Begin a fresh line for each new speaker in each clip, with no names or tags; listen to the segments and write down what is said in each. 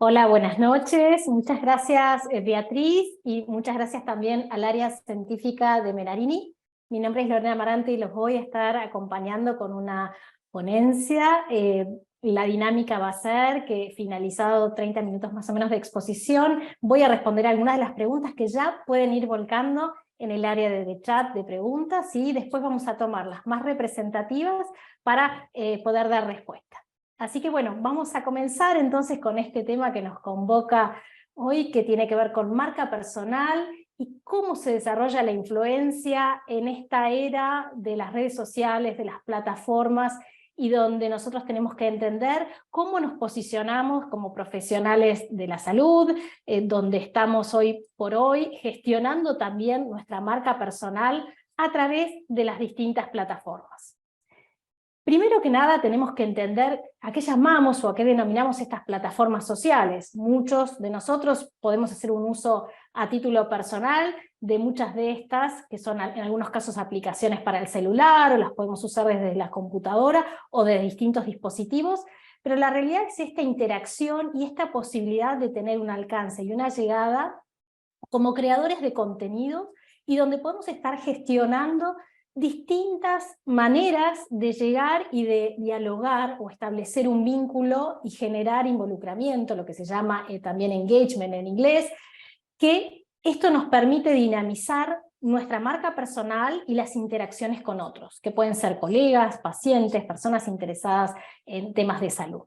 Hola, buenas noches. Muchas gracias, Beatriz, y muchas gracias también al área científica de Menarini. Mi nombre es Lorena Amarante y los voy a estar acompañando con una ponencia. La dinámica va a ser que, finalizado 30 minutos más o menos de exposición, voy a responder algunas de las preguntas que ya pueden ir volcando en el área de chat de preguntas, y después vamos a tomar las más representativas para poder dar respuesta. Así que bueno, vamos a comenzar entonces con este tema que nos convoca hoy, que tiene que ver con marca personal y cómo se desarrolla la influencia en esta era de las redes sociales, de las plataformas, y donde nosotros tenemos que entender cómo nos posicionamos como profesionales de la salud, donde estamos hoy por hoy gestionando también nuestra marca personal a través de las distintas plataformas. Primero que nada tenemos que entender a qué llamamos o a qué denominamos estas plataformas sociales. Muchos de nosotros podemos hacer un uso a título personal de muchas de estas, que son en algunos casos aplicaciones para el celular, o las podemos usar desde la computadora o de distintos dispositivos, pero la realidad es esta interacción y esta posibilidad de tener un alcance y una llegada como creadores de contenido, y donde podemos estar gestionando distintas maneras de llegar y de dialogar o establecer un vínculo y generar involucramiento, lo que se llama también engagement en inglés, que esto nos permite dinamizar nuestra marca personal y las interacciones con otros, que pueden ser colegas, pacientes, personas interesadas en temas de salud.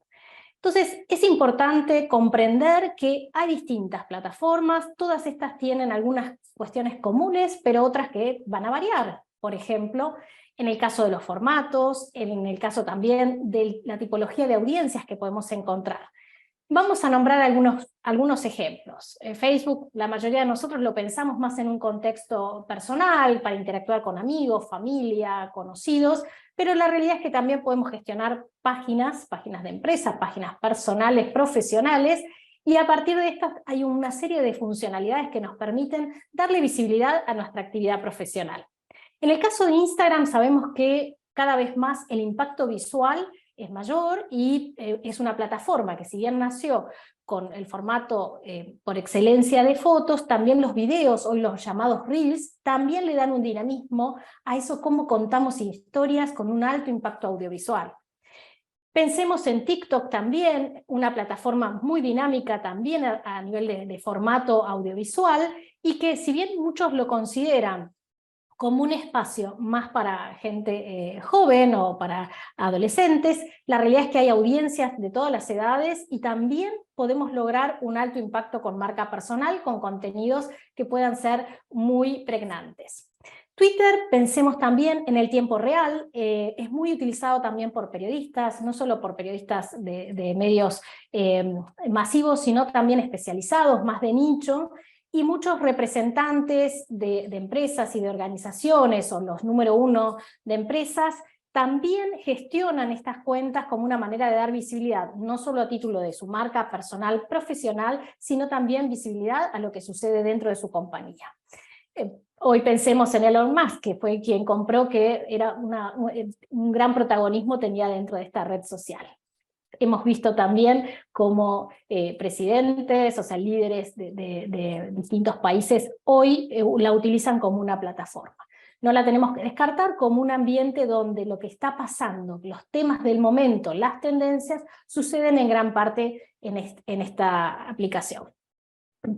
Entonces, es importante comprender que hay distintas plataformas, todas estas tienen algunas cuestiones comunes, pero otras que van a variar. Por ejemplo, en el caso de los formatos, en el caso también de la tipología de audiencias que podemos encontrar. Vamos a nombrar algunos ejemplos. Facebook, la mayoría de nosotros lo pensamos más en un contexto personal, para interactuar con amigos, familia, conocidos, pero la realidad es que también podemos gestionar páginas de empresa, páginas personales, profesionales, y a partir de estas hay una serie de funcionalidades que nos permiten darle visibilidad a nuestra actividad profesional. En el caso de Instagram sabemos que cada vez más el impacto visual es mayor, y es una plataforma que, si bien nació con el formato por excelencia de fotos, también los videos, hoy los llamados Reels, también le dan un dinamismo a eso, cómo contamos historias con un alto impacto audiovisual. Pensemos en TikTok también, una plataforma muy dinámica también a nivel de formato audiovisual, y que, si bien muchos lo consideran como un espacio más para gente joven o para adolescentes, la realidad es que hay audiencias de todas las edades, y también podemos lograr un alto impacto con marca personal, con contenidos que puedan ser muy pregnantes. Twitter, pensemos también en el tiempo real, es muy utilizado también por periodistas, no solo por periodistas de medios masivos, sino también especializados, más de nicho, y muchos representantes de empresas y de organizaciones, o los número uno de empresas, también gestionan estas cuentas como una manera de dar visibilidad, no solo a título de su marca personal profesional, sino también visibilidad a lo que sucede dentro de su compañía. Hoy pensemos en Elon Musk, que fue quien compró, que era un gran protagonismo tenía dentro de esta red social. Hemos visto también cómo presidentes, o sea, líderes de distintos países, hoy la utilizan como una plataforma. No la tenemos que descartar como un ambiente donde lo que está pasando, los temas del momento, las tendencias, suceden en gran parte en esta aplicación.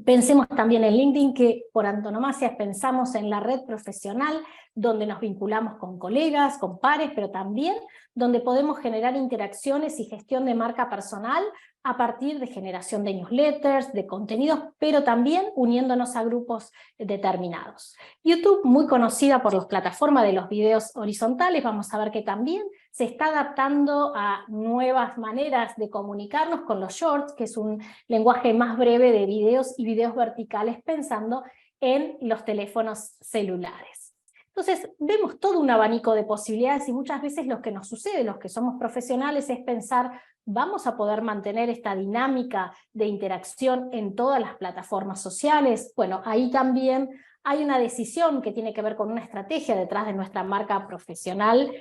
Pensemos también en LinkedIn, que por antonomasia pensamos en la red profesional, donde nos vinculamos con colegas, con pares, pero también donde podemos generar interacciones y gestión de marca personal a partir de generación de newsletters, de contenidos, pero también uniéndonos a grupos determinados. YouTube, muy conocida por las plataformas de los videos horizontales, vamos a ver que también se está adaptando a nuevas maneras de comunicarnos con los shorts, que es un lenguaje más breve de videos y videos verticales, pensando en los teléfonos celulares. Entonces, vemos todo un abanico de posibilidades, y muchas veces lo que nos sucede, los que somos profesionales, es pensar, ¿vamos a poder mantener esta dinámica de interacción en todas las plataformas sociales? Bueno, ahí también hay una decisión que tiene que ver con una estrategia detrás de nuestra marca profesional,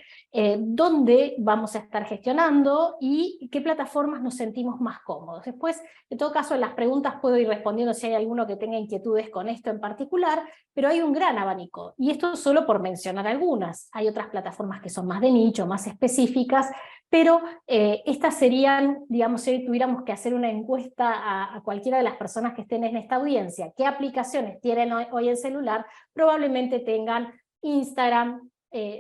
dónde vamos a estar gestionando y qué plataformas nos sentimos más cómodos. Después, en todo caso, en las preguntas puedo ir respondiendo si hay alguno que tenga inquietudes con esto en particular, pero hay un gran abanico, y esto solo por mencionar algunas. Hay otras plataformas que son más de nicho, más específicas, pero estas serían, digamos, si tuviéramos que hacer una encuesta a cualquiera de las personas que estén en esta audiencia, ¿qué aplicaciones tienen hoy en celular? Probablemente tengan Instagram,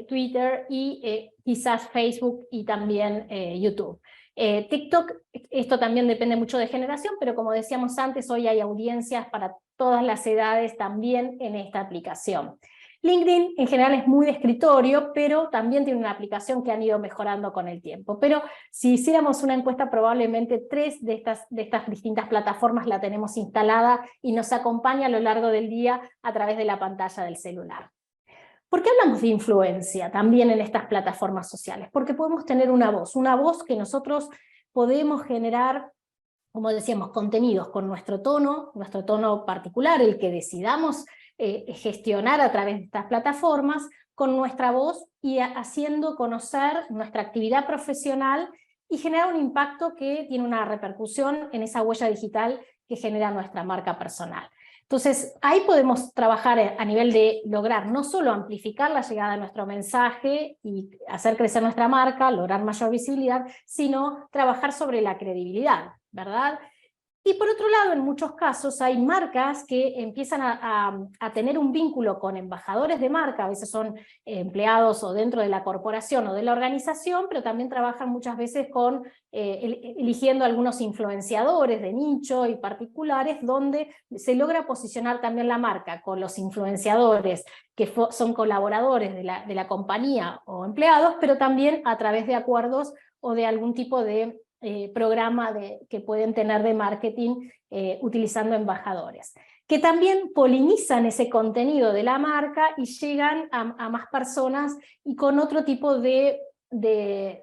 Twitter y quizás Facebook y también YouTube. TikTok, esto también depende mucho de generación, pero como decíamos antes, hoy hay audiencias para todas las edades también en esta aplicación. LinkedIn en general es muy de escritorio, pero también tiene una aplicación que han ido mejorando con el tiempo. Pero si hiciéramos una encuesta, probablemente 3 de estas distintas plataformas la tenemos instalada y nos acompaña a lo largo del día a través de la pantalla del celular. ¿Por qué hablamos de influencia también en estas plataformas sociales? Porque podemos tener una voz que nosotros podemos generar, como decíamos, contenidos con nuestro tono particular, el que decidamos gestionar a través de estas plataformas, con nuestra voz y haciendo conocer nuestra actividad profesional y generar un impacto que tiene una repercusión en esa huella digital que genera nuestra marca personal. Entonces, ahí podemos trabajar a nivel de lograr no solo amplificar la llegada de nuestro mensaje y hacer crecer nuestra marca, lograr mayor visibilidad, sino trabajar sobre la credibilidad, ¿verdad? Y por otro lado, en muchos casos hay marcas que empiezan a tener un vínculo con embajadores de marca, a veces son empleados o dentro de la corporación o de la organización, pero también trabajan muchas veces con eligiendo algunos influenciadores de nicho y particulares, donde se logra posicionar también la marca con los influenciadores que son colaboradores de la compañía o empleados, pero también a través de acuerdos o de algún tipo de programa que pueden tener de marketing utilizando embajadores, que también polinizan ese contenido de la marca y llegan a más personas y con otro tipo de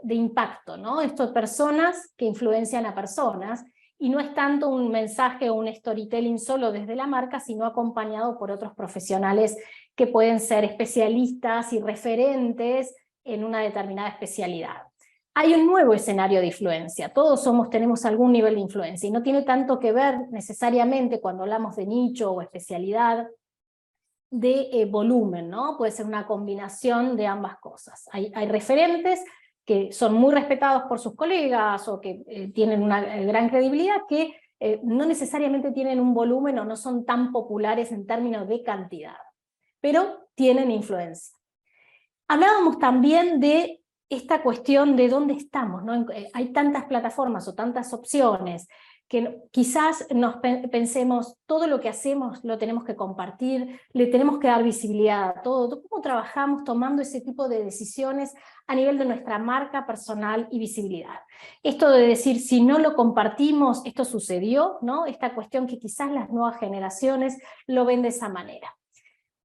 impacto, ¿no? Esto, personas que influencian a personas, y no es tanto un mensaje o un storytelling solo desde la marca, sino acompañado por otros profesionales que pueden ser especialistas y referentes en una determinada especialidad. Hay un nuevo escenario de influencia, todos tenemos algún nivel de influencia, y no tiene tanto que ver necesariamente cuando hablamos de nicho o especialidad, de volumen, ¿no? Puede ser una combinación de ambas cosas. Hay referentes que son muy respetados por sus colegas o que tienen una gran credibilidad, que no necesariamente tienen un volumen o no son tan populares en términos de cantidad, pero tienen influencia. Hablábamos también de esta cuestión de dónde estamos, ¿no? Hay tantas plataformas o tantas opciones que quizás pensemos todo lo que hacemos lo tenemos que compartir, le tenemos que dar visibilidad a todo. ¿Cómo trabajamos tomando ese tipo de decisiones a nivel de nuestra marca personal y visibilidad? Esto de decir, si no lo compartimos, esto sucedió, ¿no? Esta cuestión que quizás las nuevas generaciones lo ven de esa manera.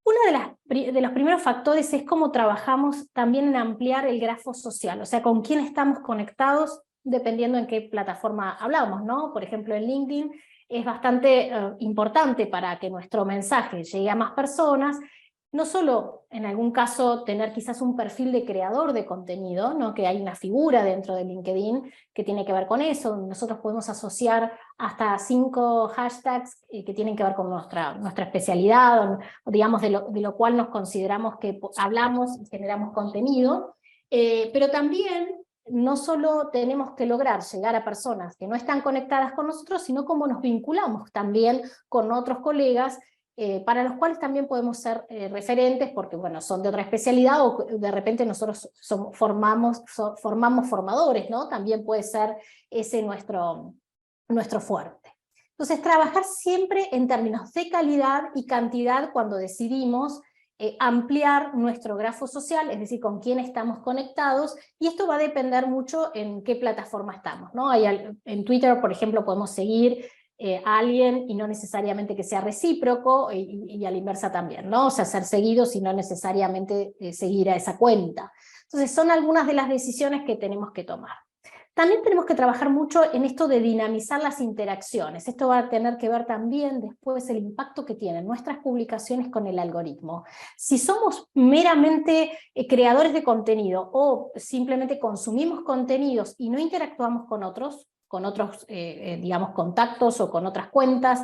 Uno de los primeros factores es cómo trabajamos también en ampliar el grafo social, o sea, con quién estamos conectados dependiendo en qué plataforma hablamos, ¿no? Por ejemplo, en LinkedIn es bastante importante para que nuestro mensaje llegue a más personas, no solo en algún caso tener quizás un perfil de creador de contenido, ¿no? Que hay una figura dentro de LinkedIn que tiene que ver con eso, nosotros podemos asociar hasta 5 hashtags que tienen que ver con nuestra especialidad, o digamos de lo cual nos consideramos que hablamos y generamos contenido, pero también no solo tenemos que lograr llegar a personas que no están conectadas con nosotros, sino cómo nos vinculamos también con otros colegas para los cuales también podemos ser referentes, porque bueno, son de otra especialidad, o de repente nosotros formamos formadores, ¿no? También puede ser ese nuestro fuerte. Entonces, trabajar siempre en términos de calidad y cantidad cuando decidimos ampliar nuestro grafo social, es decir, con quién estamos conectados, y esto va a depender mucho en qué plataforma estamos, ¿no? En Twitter, por ejemplo, podemos seguir a alguien y no necesariamente que sea recíproco, y a la inversa también, ¿no? O sea, ser seguidos y no necesariamente seguir a esa cuenta. Entonces son algunas de las decisiones que tenemos que tomar. También tenemos que trabajar mucho en esto de dinamizar las interacciones. Esto va a tener que ver también después el impacto que tienen nuestras publicaciones con el algoritmo. Si somos meramente creadores de contenido o simplemente consumimos contenidos y no interactuamos con otros digamos, contactos o con otras cuentas,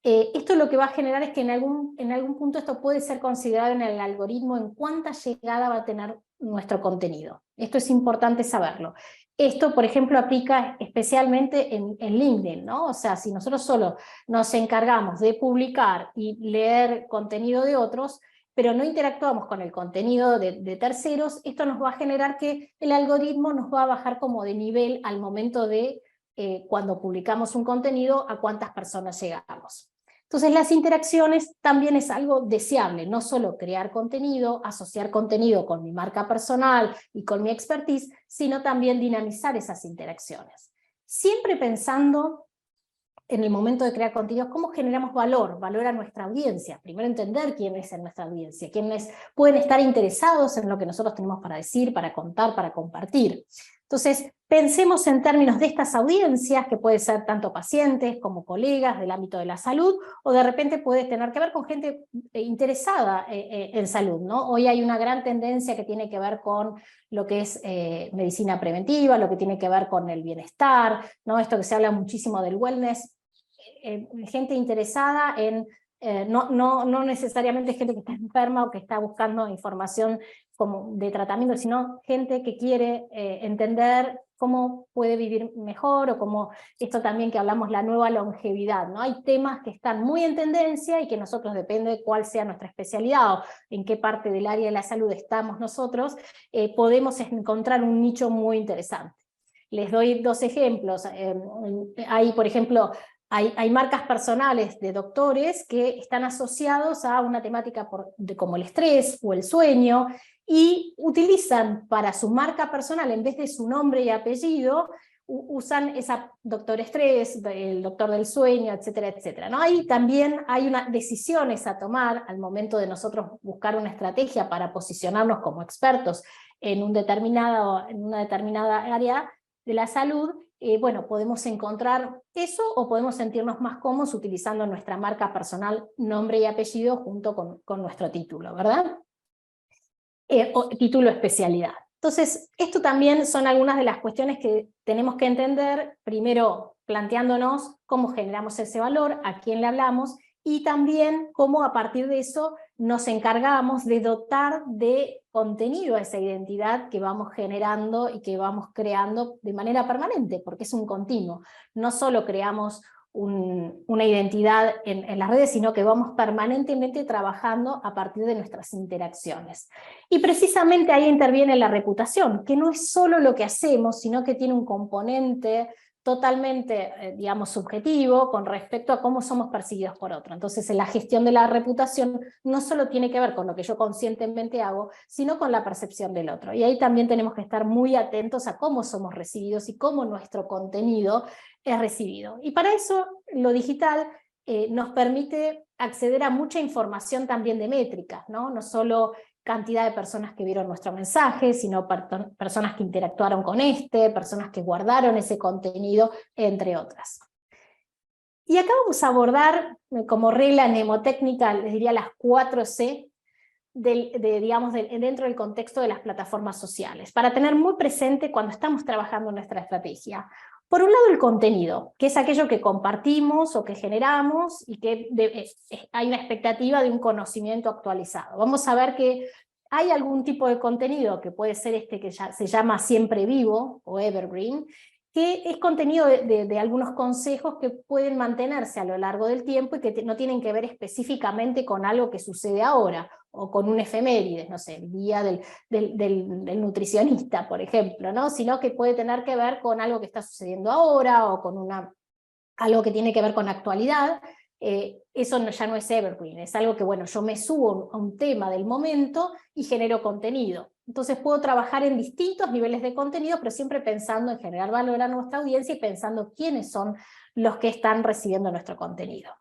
esto lo que va a generar es que en algún punto esto puede ser considerado en el algoritmo en cuánta llegada va a tener nuestro contenido. Esto es importante saberlo. Esto, por ejemplo, aplica especialmente en LinkedIn, ¿no? O sea, si nosotros solo nos encargamos de publicar y leer contenido de otros, pero no interactuamos con el contenido de terceros, esto nos va a generar que el algoritmo nos va a bajar como de nivel al momento de cuando publicamos un contenido, a cuántas personas llegamos. Entonces las interacciones también es algo deseable, no solo crear contenido, asociar contenido con mi marca personal y con mi expertise, sino también dinamizar esas interacciones. Siempre pensando en el momento de crear contenidos, cómo generamos valor a nuestra audiencia. Primero entender quién es en nuestra audiencia, quiénes pueden estar interesados en lo que nosotros tenemos para decir, para contar, para compartir. Entonces, pensemos en términos de estas audiencias, que puede ser tanto pacientes como colegas del ámbito de la salud, o de repente puede tener que ver con gente interesada en salud, ¿no? Hoy hay una gran tendencia que tiene que ver con lo que es medicina preventiva, lo que tiene que ver con el bienestar, ¿no? Esto que se habla muchísimo del wellness, gente interesada en, no necesariamente gente que está enferma o que está buscando información como de tratamiento, sino gente que quiere entender cómo puede vivir mejor, o como esto también que hablamos, la nueva longevidad, ¿no? Hay temas que están muy en tendencia y que nosotros, depende de cuál sea nuestra especialidad o en qué parte del área de la salud estamos nosotros, podemos encontrar un nicho muy interesante. Les doy dos ejemplos. Hay, por ejemplo, hay marcas personales de doctores que están asociados a una temática como el estrés o el sueño, y utilizan para su marca personal, en vez de su nombre y apellido, usan esa doctor estrés, el doctor del sueño, etcétera, etcétera, ¿no? Ahí también hay unas decisiones a tomar al momento de nosotros buscar una estrategia para posicionarnos como expertos en una determinada área de la salud. Bueno, podemos encontrar eso o podemos sentirnos más cómodos utilizando nuestra marca personal, nombre y apellido junto con nuestro título, ¿verdad? O título especialidad. Entonces, esto también son algunas de las cuestiones que tenemos que entender, primero planteándonos cómo generamos ese valor, a quién le hablamos, y también cómo a partir de eso nos encargamos de dotar de contenido a esa identidad que vamos generando y que vamos creando de manera permanente, porque es un continuo. No solo creamos una identidad en las redes, sino que vamos permanentemente trabajando a partir de nuestras interacciones. Y precisamente ahí interviene la reputación, que no es solo lo que hacemos, sino que tiene un componente totalmente, digamos, subjetivo con respecto a cómo somos percibidos por otro. Entonces, en la gestión de la reputación no solo tiene que ver con lo que yo conscientemente hago, sino con la percepción del otro. Y ahí también tenemos que estar muy atentos a cómo somos recibidos y cómo nuestro contenido es recibido. Y para eso, lo digital nos permite acceder a mucha información también de métricas, ¿no? No solo cantidad de personas que vieron nuestro mensaje, sino personas que interactuaron con personas que guardaron ese contenido, entre otras. Y acá vamos a abordar, como regla mnemotécnica, les diría las 4C, dentro del contexto de las plataformas sociales, para tener muy presente cuando estamos trabajando en nuestra estrategia. Por un lado, el contenido, que es aquello que compartimos o que generamos y que hay una expectativa de un conocimiento actualizado. Vamos a ver que hay algún tipo de contenido, que puede ser este que ya se llama siempre vivo o evergreen, que es contenido de algunos consejos que pueden mantenerse a lo largo del tiempo y que no tienen que ver específicamente con algo que sucede ahora, o con un efemérides, no sé, el día del nutricionista, por ejemplo, ¿no? Sino que puede tener que ver con algo que está sucediendo ahora, o con algo que tiene que ver con actualidad. Eso ya no es evergreen, es algo que, bueno, yo me subo a un tema del momento y genero contenido. Entonces puedo trabajar en distintos niveles de contenido, pero siempre pensando en generar valor a nuestra audiencia y pensando quiénes son los que están recibiendo nuestro contenido.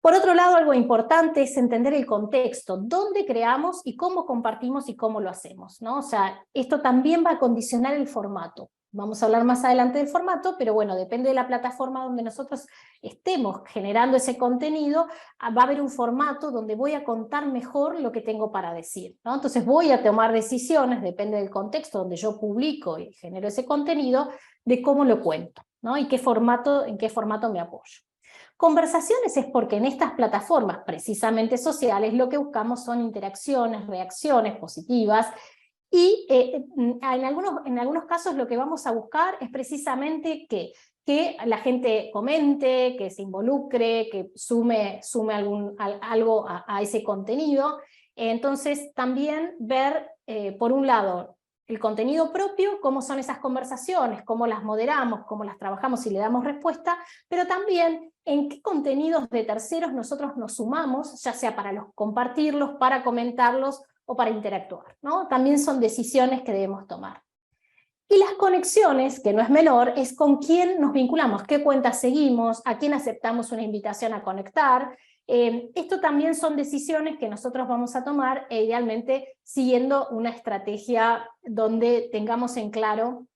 Por otro lado, algo importante es entender el contexto, dónde creamos y cómo compartimos y cómo lo hacemos, ¿no? O sea, esto también va a condicionar el formato. vamos a hablar más adelante del formato, pero bueno, depende de la plataforma donde nosotros estemos generando ese contenido, va a haber un formato donde voy a contar mejor lo que tengo para decir, ¿no? Entonces voy a tomar decisiones, depende del contexto donde yo publico y genero ese contenido, de cómo lo cuento, ¿no? Y en qué formato me apoyo. Conversaciones es porque en estas plataformas, precisamente sociales, lo que buscamos son interacciones, reacciones positivas, y en algunos casos lo que vamos a buscar es precisamente que la gente comente, que se involucre, que sume algo a ese contenido. Entonces también ver, por un lado, el contenido propio, cómo son esas conversaciones, cómo las moderamos, cómo las trabajamos y le damos respuesta, pero también en qué contenidos de terceros nosotros nos sumamos, ya sea para compartirlos, para comentarlos o para interactuar, ¿no? También son decisiones que debemos tomar. Y las conexiones, que no es menor, es con quién nos vinculamos, qué cuentas seguimos, a quién aceptamos una invitación a conectar. Esto también son decisiones que nosotros vamos a tomar, idealmente siguiendo una estrategia donde tengamos en claro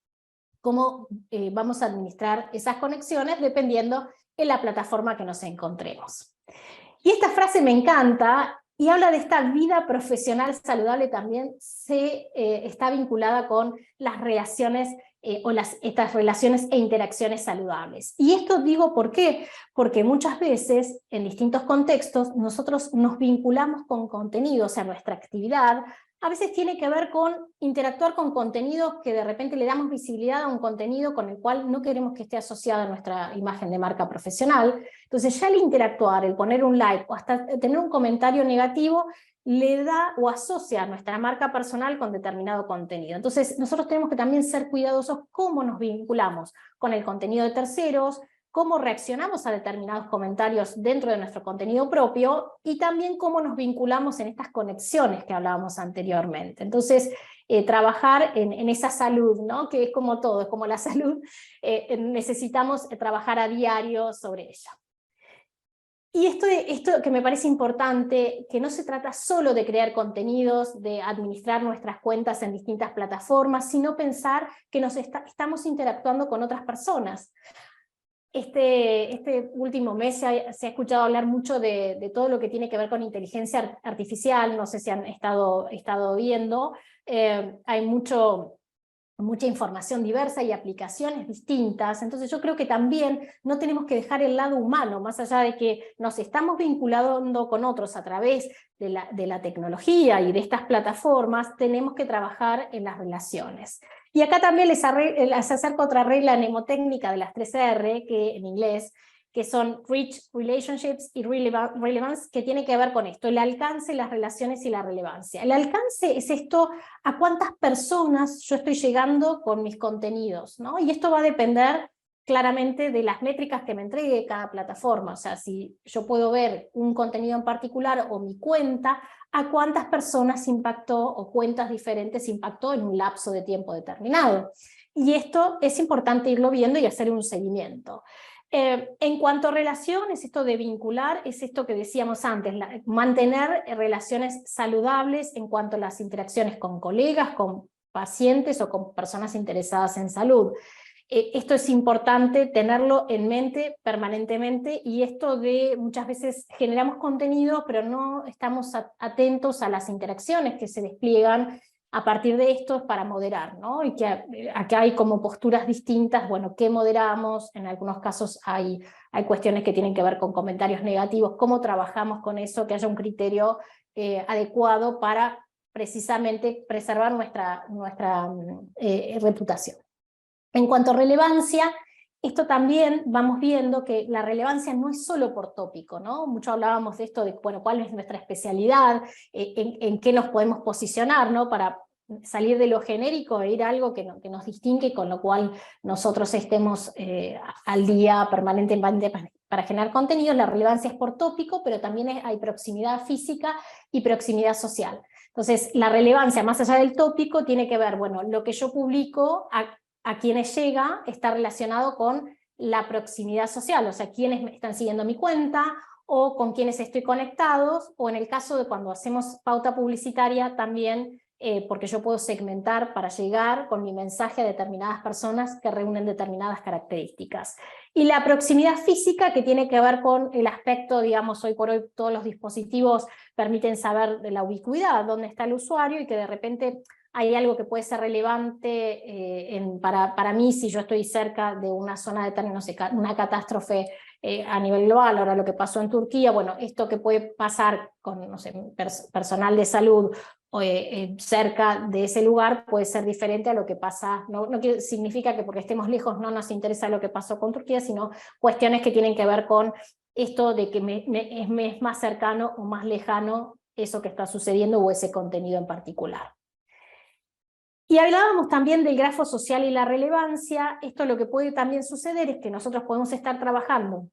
cómo vamos a administrar esas conexiones dependiendo en la plataforma que nos encontremos. Y esta frase me encanta, y habla de esta vida profesional saludable también, está vinculada con las relaciones estas relaciones e interacciones saludables. Y esto digo ¿por qué? Porque muchas veces, en distintos contextos, nosotros nos vinculamos con contenidos, o sea, nuestra actividad a veces tiene que ver con interactuar con contenidos que de repente le damos visibilidad a un contenido con el cual no queremos que esté asociado a nuestra imagen de marca profesional. Entonces ya el interactuar, el poner un like o hasta tener un comentario negativo le da o asocia nuestra marca personal con determinado contenido. Entonces nosotros tenemos que también ser cuidadosos cómo nos vinculamos con el contenido de terceros, cómo reaccionamos a determinados comentarios dentro de nuestro contenido propio y también cómo nos vinculamos en estas conexiones que hablábamos anteriormente. Entonces, trabajar en esa salud, ¿no? Que es como todo, es como la salud, necesitamos trabajar a diario sobre ella. Y esto que me parece importante, que no se trata solo de crear contenidos, de administrar nuestras cuentas en distintas plataformas, sino pensar que estamos interactuando con otras personas. Este último mes se ha escuchado hablar mucho de todo lo que tiene que ver con inteligencia artificial, no sé si han estado viendo, hay mucha información diversa y aplicaciones distintas, entonces yo creo que también no tenemos que dejar el lado humano, más allá de que nos estamos vinculando con otros a través de la tecnología y de estas plataformas, tenemos que trabajar en las relaciones. Y acá también les acerco otra regla mnemotécnica de las 3R, que en inglés, que son Reach, Relationships y Relevance, que tiene que ver con esto, el alcance, las relaciones y la relevancia. El alcance es esto, a cuántas personas yo estoy llegando con mis contenidos, ¿no? Y esto va a depender claramente de las métricas que me entregue cada plataforma, o sea, si yo puedo ver un contenido en particular o mi cuenta, a cuántas personas impactó o cuentas diferentes impactó en un lapso de tiempo determinado. Y esto es importante irlo viendo y hacer un seguimiento. En cuanto a relaciones, esto de vincular, es esto que decíamos antes, mantener relaciones saludables en cuanto a las interacciones con colegas, con pacientes o con personas interesadas en salud. Esto es importante tenerlo en mente permanentemente, y esto de muchas veces generamos contenido pero no estamos atentos a las interacciones que se despliegan a partir de esto para moderar, ¿no? Y que acá hay como posturas distintas, bueno, ¿qué moderamos? En algunos casos hay cuestiones que tienen que ver con comentarios negativos, ¿cómo trabajamos con eso? Que haya un criterio adecuado para precisamente preservar nuestra reputación. En cuanto a relevancia, esto también vamos viendo que la relevancia no es solo por tópico, ¿no? Mucho hablábamos de esto de, bueno, cuál es nuestra especialidad, en qué nos podemos posicionar, ¿no? Para salir de lo genérico e ir a algo que nos distingue y con lo cual nosotros estemos al día permanentemente para generar contenidos. La relevancia es por tópico, pero también hay proximidad física y proximidad social. Entonces, la relevancia, más allá del tópico, tiene que ver, bueno, lo que yo publico, a quienes llega está relacionado con la proximidad social, o sea, quienes están siguiendo mi cuenta, o con quienes estoy conectados, o en el caso de cuando hacemos pauta publicitaria, también porque yo puedo segmentar para llegar con mi mensaje a determinadas personas que reúnen determinadas características. Y la proximidad física, que tiene que ver con el aspecto, digamos, hoy por hoy todos los dispositivos permiten saber de la ubicuidad, dónde está el usuario, y que de repente hay algo que puede ser relevante para mí si yo estoy cerca de una zona de, no sé, una catástrofe a nivel global. Ahora lo que pasó en Turquía, bueno, esto que puede pasar con, no sé, personal de salud cerca de ese lugar puede ser diferente a lo que pasa, no significa que porque estemos lejos no nos interesa lo que pasó con Turquía, sino cuestiones que tienen que ver con esto de que me es más cercano o más lejano eso que está sucediendo o ese contenido en particular. Y hablábamos también del grafo social y la relevancia. Esto lo que puede también suceder es que nosotros podemos estar trabajando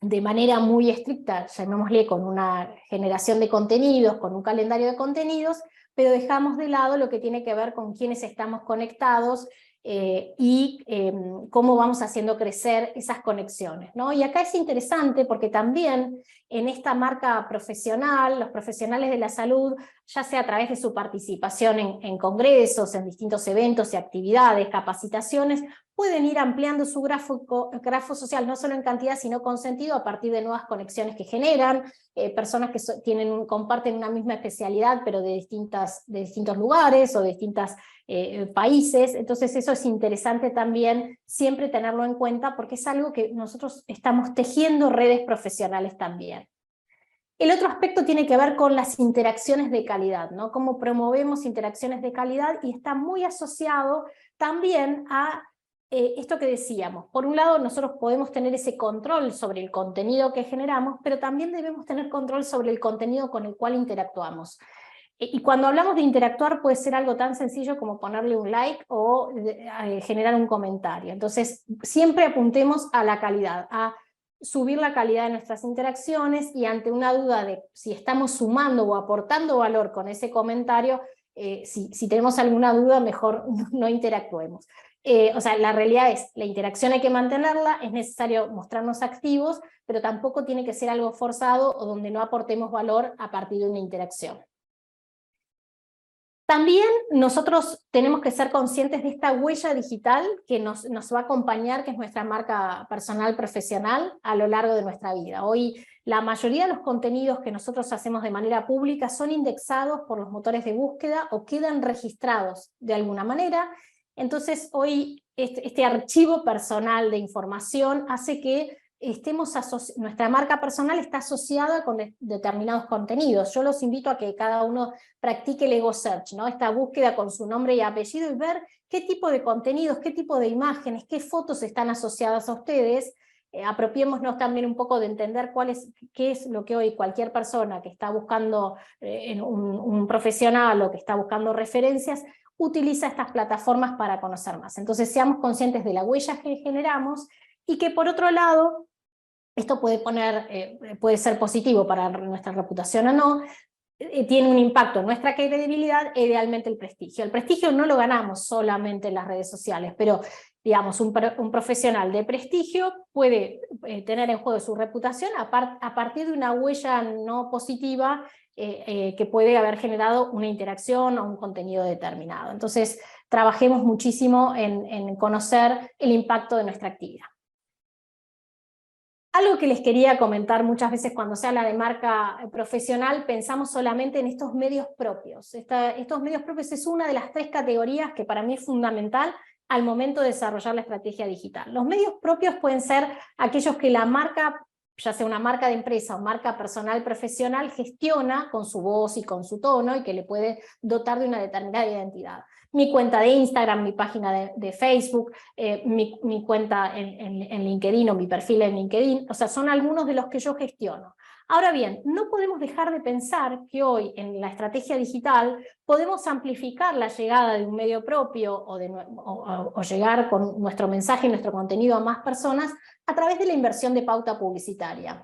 de manera muy estricta, llamémosle con una generación de contenidos, con un calendario de contenidos, pero dejamos de lado lo que tiene que ver con quiénes estamos conectados y cómo vamos haciendo crecer esas conexiones, ¿no? Y acá es interesante porque también en esta marca profesional, los profesionales de la salud, ya sea a través de su participación en congresos, en distintos eventos y actividades, capacitaciones, pueden ir ampliando su grafo social, no solo en cantidad, sino con sentido, a partir de nuevas conexiones que generan, personas que comparten una misma especialidad, pero de distintos lugares o de distintos países. Entonces eso es interesante también siempre tenerlo en cuenta, porque es algo que nosotros estamos tejiendo redes profesionales también. El otro aspecto tiene que ver con las interacciones de calidad, ¿no? Cómo promovemos interacciones de calidad, y está muy asociado también a esto que decíamos. Por un lado, nosotros podemos tener ese control sobre el contenido que generamos, pero también debemos tener control sobre el contenido con el cual interactuamos. Y cuando hablamos de interactuar puede ser algo tan sencillo como ponerle un like o generar un comentario. Entonces, siempre apuntemos a la calidad, a subir la calidad de nuestras interacciones, y ante una duda de si estamos sumando o aportando valor con ese comentario, si tenemos alguna duda, mejor no interactuemos. O sea, la realidad es, la interacción hay que mantenerla, es necesario mostrarnos activos, pero tampoco tiene que ser algo forzado o donde no aportemos valor a partir de una interacción. También nosotros tenemos que ser conscientes de esta huella digital que nos va a acompañar, que es nuestra marca personal profesional a lo largo de nuestra vida. Hoy la mayoría de los contenidos que nosotros hacemos de manera pública son indexados por los motores de búsqueda o quedan registrados de alguna manera. Entonces hoy este archivo personal de información hace que nuestra marca personal está asociada con determinados contenidos. Yo los invito a que cada uno practique el ego search, ¿no? Esta búsqueda con su nombre y apellido, y ver qué tipo de contenidos, qué tipo de imágenes, qué fotos están asociadas a ustedes. Apropiémonos también un poco de entender qué es lo que hoy cualquier persona que está buscando un profesional o que está buscando referencias, utiliza estas plataformas para conocer más. Entonces seamos conscientes de la huella que generamos, y que por otro lado, esto puede ser positivo para nuestra reputación o no, tiene un impacto en nuestra credibilidad e idealmente el prestigio. El prestigio no lo ganamos solamente en las redes sociales, pero digamos, un profesional de prestigio puede tener en juego su reputación a partir de una huella no positiva que puede haber generado una interacción o un contenido determinado. Entonces, trabajemos muchísimo en conocer el impacto de nuestra actividad. Algo que les quería comentar: muchas veces cuando se habla de marca profesional pensamos solamente en estos medios propios. Estos medios propios es una de las 3 categorías que para mí es fundamental al momento de desarrollar la estrategia digital. Los medios propios pueden ser aquellos que la marca, ya sea una marca de empresa o marca personal profesional, gestiona con su voz y con su tono, y que le puede dotar de una determinada identidad. Mi cuenta de Instagram, mi página de Facebook, mi cuenta en LinkedIn o mi perfil en LinkedIn, o sea, son algunos de los que yo gestiono. Ahora bien, no podemos dejar de pensar que hoy en la estrategia digital podemos amplificar la llegada de un medio propio o llegar con nuestro mensaje y nuestro contenido a más personas a través de la inversión de pauta publicitaria.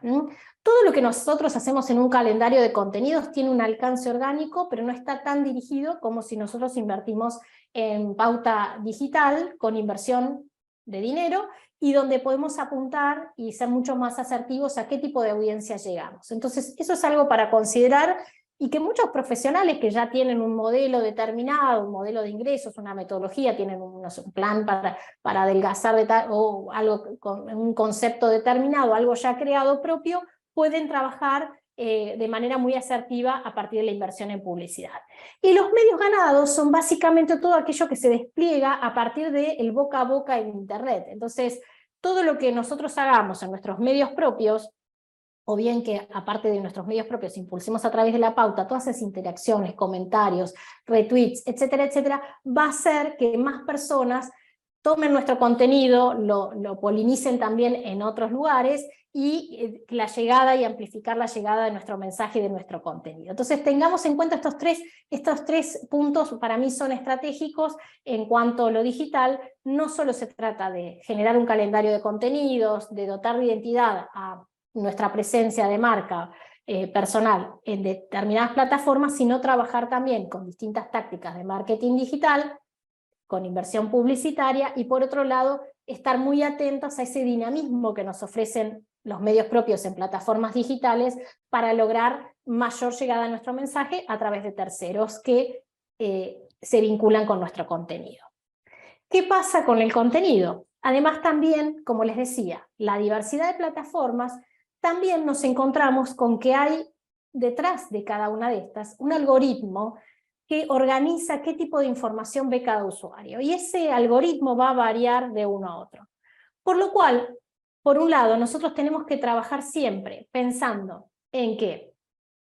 Todo lo que nosotros hacemos en un calendario de contenidos tiene un alcance orgánico, pero no está tan dirigido como si nosotros invertimos en pauta digital con inversión de dinero, y donde podemos apuntar y ser mucho más asertivos a qué tipo de audiencia llegamos. Entonces, eso es algo para considerar. y que muchos profesionales que ya tienen un modelo determinado, un modelo de ingresos, una metodología, tienen un plan para adelgazar o algo con un concepto determinado, algo ya creado propio, pueden trabajar de manera muy asertiva a partir de la inversión en publicidad. Y los medios ganados son básicamente todo aquello que se despliega a partir del boca a boca en Internet. Entonces, todo lo que nosotros hagamos en nuestros medios propios, o bien que aparte de nuestros medios propios impulsemos a través de la pauta todas esas interacciones, comentarios, retweets, etcétera, etcétera, va a hacer que más personas tomen nuestro contenido, lo polinicen también en otros lugares, y la llegada y amplificar la llegada de nuestro mensaje y de nuestro contenido. Entonces tengamos en cuenta estos tres puntos. Para mí son estratégicos en cuanto a lo digital. No solo se trata de generar un calendario de contenidos, de dotar de identidad a nuestra presencia de marca personal en determinadas plataformas, sino trabajar también con distintas tácticas de marketing digital, con inversión publicitaria, y por otro lado, estar muy atentos a ese dinamismo que nos ofrecen los medios propios en plataformas digitales para lograr mayor llegada a nuestro mensaje a través de terceros que se vinculan con nuestro contenido. ¿Qué pasa con el contenido? Además también, como les decía, la diversidad de plataformas, también nos encontramos con que hay detrás de cada una de estas un algoritmo que organiza qué tipo de información ve cada usuario, y ese algoritmo va a variar de uno a otro. Por lo cual, por un lado, nosotros tenemos que trabajar siempre pensando en que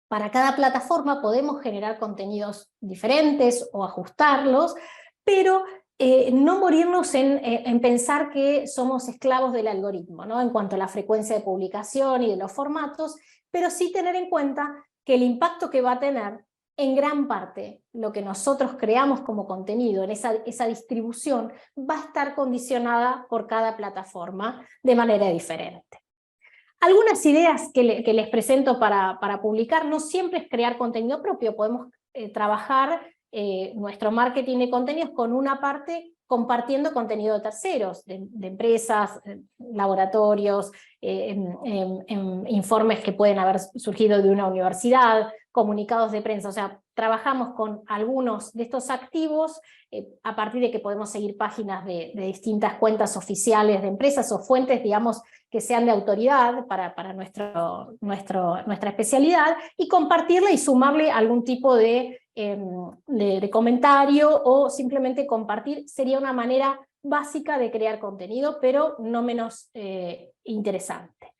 para cada plataforma podemos generar contenidos diferentes o ajustarlos, pero no morirnos en pensar que somos esclavos del algoritmo, ¿no? En cuanto a la frecuencia de publicación y de los formatos, pero sí tener en cuenta que el impacto que va a tener en gran parte lo que nosotros creamos como contenido en esa distribución va a estar condicionada por cada plataforma de manera diferente. Algunas ideas que les presento para publicar: no siempre es crear contenido propio, podemos trabajar nuestro marketing de contenidos con una parte compartiendo contenido de terceros, de empresas, laboratorios, informes que pueden haber surgido de una universidad, comunicados de prensa. O sea, trabajamos con algunos de estos activos a partir de que podemos seguir páginas de distintas cuentas oficiales de empresas o fuentes, digamos, que sean de autoridad para nuestra especialidad, y compartirla y sumarle algún tipo de comentario, o simplemente compartir. Sería una manera básica de crear contenido, pero no menos interesante.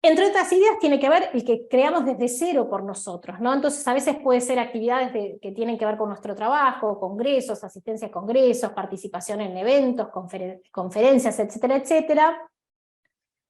Entre otras ideas tiene que ver el que creamos desde cero por nosotros, ¿no? Entonces a veces puede ser actividades que tienen que ver con nuestro trabajo, congresos, asistencia a congresos, participación en eventos, conferencias, etcétera, etcétera,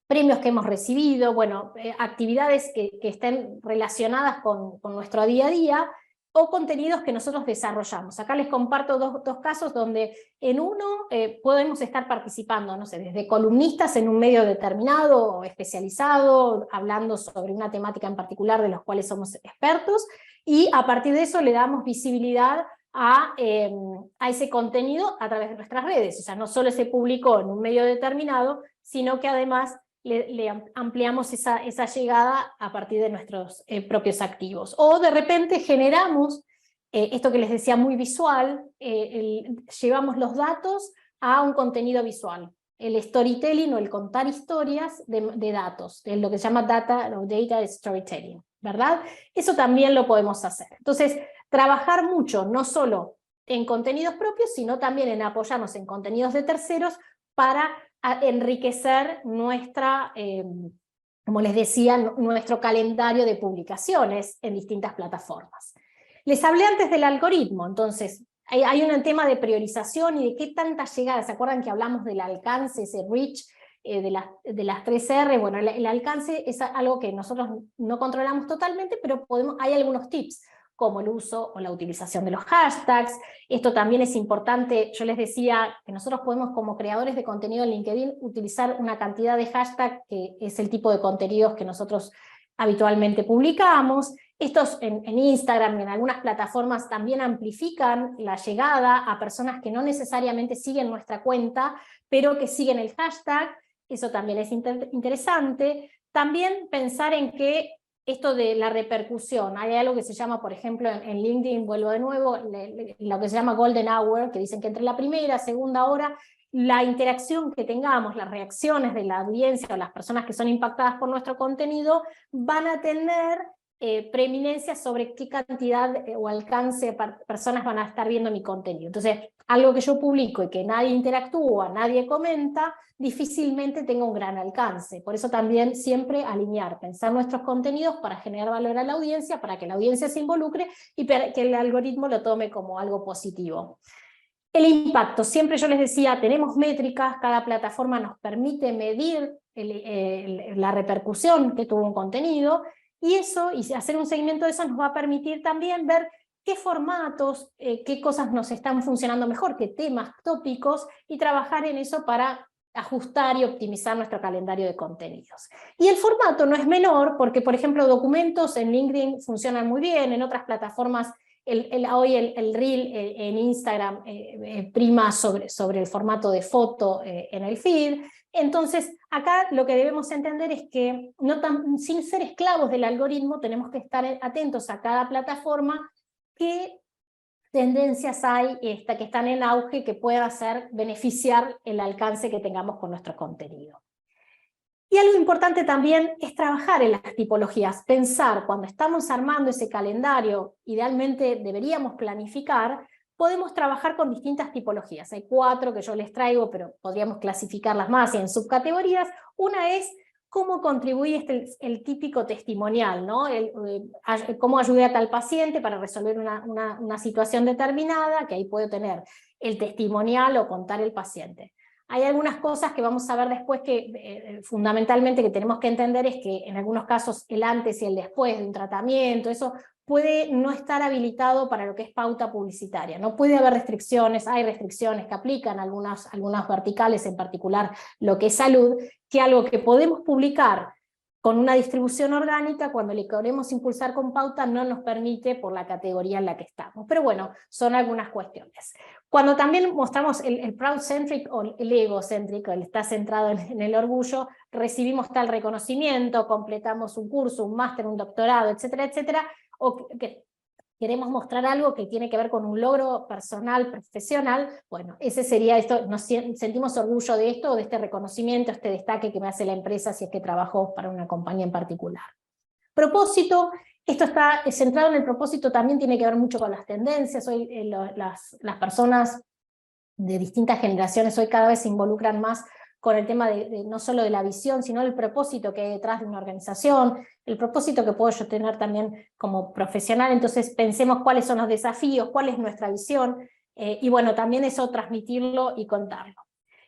premios que hemos recibido, bueno, actividades que estén relacionadas con nuestro día a día, o contenidos que nosotros desarrollamos. Acá les comparto dos casos donde en uno podemos estar participando, no sé, desde columnistas en un medio determinado o especializado, hablando sobre una temática en particular de los cuales somos expertos, y a partir de eso le damos visibilidad a ese contenido a través de nuestras redes. O sea, no solo se publicó en un medio determinado, sino que además le ampliamos esa llegada a partir de nuestros propios activos. O de repente generamos, esto que les decía, muy visual, llevamos los datos a un contenido visual. El storytelling, o el contar historias de datos, es lo que se llama data storytelling, ¿verdad? Eso también lo podemos hacer. Entonces, trabajar mucho, no solo en contenidos propios, sino también en apoyarnos en contenidos de terceros para enriquecer como les decía, nuestro calendario de publicaciones en distintas plataformas. Les hablé antes del algoritmo. Entonces hay un tema de priorización y de qué tanta llegada. ¿Se acuerdan que hablamos del alcance, ese reach, de las 3R? Bueno, el alcance es algo que nosotros no controlamos totalmente, pero hay algunos tips, como el uso o la utilización de los hashtags. Esto también es importante. Yo les decía que nosotros podemos, como creadores de contenido en LinkedIn, utilizar una cantidad de hashtags que es el tipo de contenidos que nosotros habitualmente publicamos. Estos en Instagram y en algunas plataformas también amplifican la llegada a personas que no necesariamente siguen nuestra cuenta, pero que siguen el hashtag. Eso también es interesante. También pensar en que esto de la repercusión. Hay algo que se llama, por ejemplo, en LinkedIn, vuelvo de nuevo, lo que se llama Golden Hour, que dicen que entre la primera y segunda hora, la interacción que tengamos, las reacciones de la audiencia o las personas que son impactadas por nuestro contenido, van a tener preeminencia sobre qué cantidad o alcance de personas van a estar viendo mi contenido. Entonces, algo que yo publico y que nadie interactúa, nadie comenta, difícilmente tenga un gran alcance. Por eso también siempre alinear, pensar nuestros contenidos para generar valor a la audiencia, para que la audiencia se involucre y para que el algoritmo lo tome como algo positivo. El impacto, siempre yo les decía, tenemos métricas, cada plataforma nos permite medir la repercusión que tuvo un contenido, y eso, y hacer un seguimiento de eso nos va a permitir también ver qué formatos, qué cosas nos están funcionando mejor, qué temas, tópicos, y trabajar en eso para ajustar y optimizar nuestro calendario de contenidos. Y el formato no es menor, porque por ejemplo documentos en LinkedIn funcionan muy bien, en otras plataformas hoy el Reel en Instagram prima sobre el formato de foto en el feed. Entonces, acá lo que debemos entender es que sin ser esclavos del algoritmo, tenemos que estar atentos a cada plataforma, qué tendencias hay que están en auge que pueda beneficiar el alcance que tengamos con nuestro contenido. Y algo importante también es trabajar en las tipologías, pensar cuando estamos armando ese calendario, idealmente deberíamos planificar, podemos trabajar con distintas tipologías. Hay 4 que yo les traigo, pero podríamos clasificarlas más y en subcategorías. Una es cómo contribuye el típico testimonial, ¿no? Cómo ayudé a tal paciente para resolver una situación determinada, que ahí puedo tener el testimonial o contar el paciente. Hay algunas cosas que vamos a ver después que fundamentalmente que tenemos que entender es que en algunos casos el antes y el después de un tratamiento, eso puede no estar habilitado para lo que es pauta publicitaria. No puede haber restricciones, hay restricciones que aplican algunas verticales, en particular lo que es salud, que algo que podemos publicar con una distribución orgánica, cuando le queremos impulsar con pauta, no nos permite por la categoría en la que estamos. Pero bueno, son algunas cuestiones. Cuando también mostramos el proud-centric o el ego-centric, el está centrado en el orgullo, recibimos tal reconocimiento, completamos un curso, un máster, un doctorado, etcétera, etcétera, o que queremos mostrar algo que tiene que ver con un logro personal, profesional, bueno, ese sería esto, nos sentimos orgullo de esto, de este reconocimiento, este destaque que me hace la empresa si es que trabajo para una compañía en particular. Propósito, esto está centrado en el propósito, también tiene que ver mucho con las tendencias. Hoy las personas de distintas generaciones hoy cada vez se involucran más con el tema no solo de la visión, sino el propósito que hay detrás de una organización, el propósito que puedo yo tener también como profesional. Entonces pensemos cuáles son los desafíos, cuál es nuestra visión, y bueno, también eso transmitirlo y contarlo.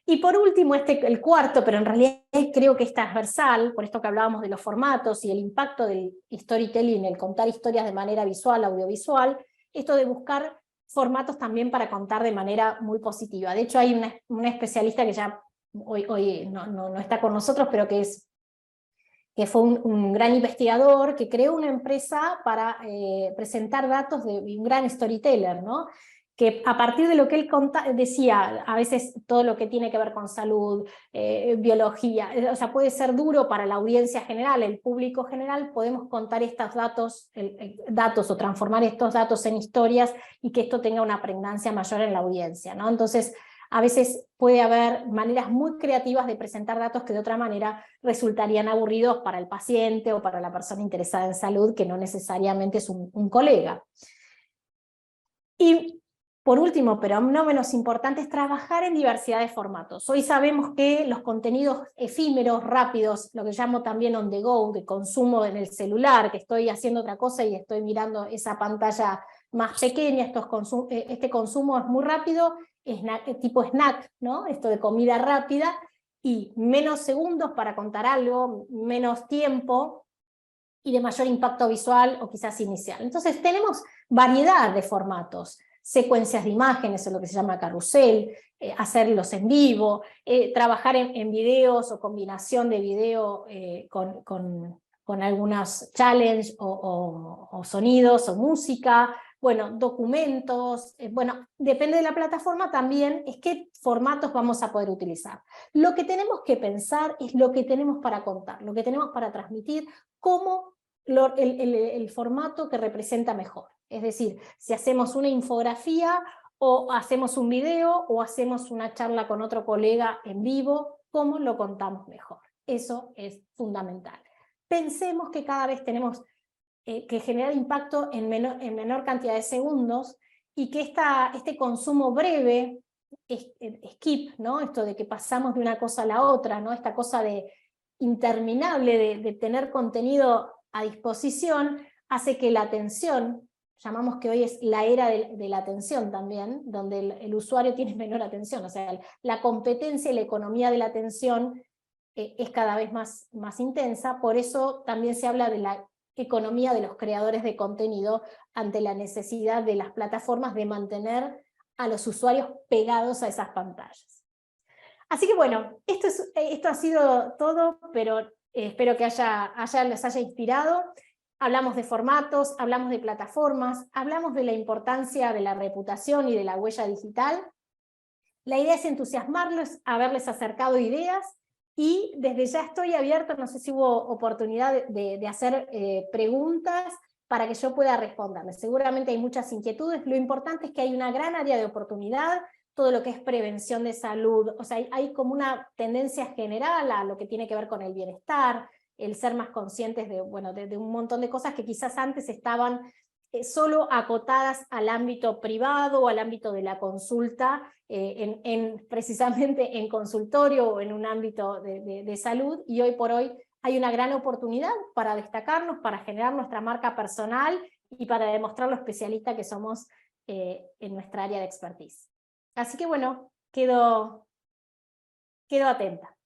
Y por último, el cuarto, pero en realidad creo que es transversal, por esto que hablábamos de los formatos y el impacto del storytelling, el contar historias de manera visual, audiovisual, esto de buscar formatos también para contar de manera muy positiva. De hecho, hay una especialista que ya hoy no está con nosotros, pero que fue un gran investigador, que creó una empresa para presentar datos de un gran storyteller, ¿no? Que a partir de lo que él decía, a veces todo lo que tiene que ver con salud, biología, o sea, puede ser duro para la audiencia general, el público general, podemos contar estos datos o transformar estos datos en historias y que esto tenga una pregnancia mayor en la audiencia, ¿no? Entonces, a veces puede haber maneras muy creativas de presentar datos que de otra manera resultarían aburridos para el paciente o para la persona interesada en salud, que no necesariamente es un colega. Y por último, pero no menos importante, es trabajar en diversidad de formatos. Hoy sabemos que los contenidos efímeros, rápidos, lo que llamo también on the go, de consumo en el celular, que estoy haciendo otra cosa y estoy mirando esa pantalla más pequeña, este consumo es muy rápido, tipo snack, ¿no? Esto de comida rápida, y menos segundos para contar algo, menos tiempo, y de mayor impacto visual o quizás inicial. Entonces tenemos variedad de formatos, secuencias de imágenes, o lo que se llama carrusel, hacerlos en vivo, trabajar en videos o combinación de video con algunos challenge o sonidos o música, bueno, documentos, bueno, depende de la plataforma también, es qué formatos vamos a poder utilizar. Lo que tenemos que pensar es lo que tenemos para contar, lo que tenemos para transmitir, cómo el formato que representa mejor. Es decir, si hacemos una infografía, o hacemos un video, o hacemos una charla con otro colega en vivo, ¿cómo lo contamos mejor? Eso es fundamental. Pensemos que cada vez tenemos que generar impacto en menor cantidad de segundos, y que este consumo breve, skip, ¿no? Esto de que pasamos de una cosa a la otra, ¿no? Esta cosa interminable de tener contenido a disposición, hace que la atención, llamamos que hoy es la era de la atención también, donde el usuario tiene menor atención, o sea, la competencia y la economía de la atención es cada vez más intensa. Por eso también se habla de la economía de los creadores de contenido, ante la necesidad de las plataformas de mantener a los usuarios pegados a esas pantallas. Así que bueno, esto ha sido todo, pero espero que les haya inspirado. Hablamos de formatos, hablamos de plataformas, hablamos de la importancia de la reputación y de la huella digital. La idea es entusiasmarlos, haberles acercado ideas, y desde ya estoy abierta, no sé si hubo oportunidad de hacer preguntas para que yo pueda responderles. Seguramente hay muchas inquietudes, lo importante es que hay una gran área de oportunidad, todo lo que es prevención de salud, o sea, hay como una tendencia general a lo que tiene que ver con el bienestar, el ser más conscientes de un montón de cosas que quizás antes estaban solo acotadas al ámbito privado o al ámbito de la consulta, precisamente en consultorio o en un ámbito de salud, y hoy por hoy hay una gran oportunidad para destacarnos, para generar nuestra marca personal y para demostrar lo especialista que somos en nuestra área de expertise. Así que bueno, quedo atenta.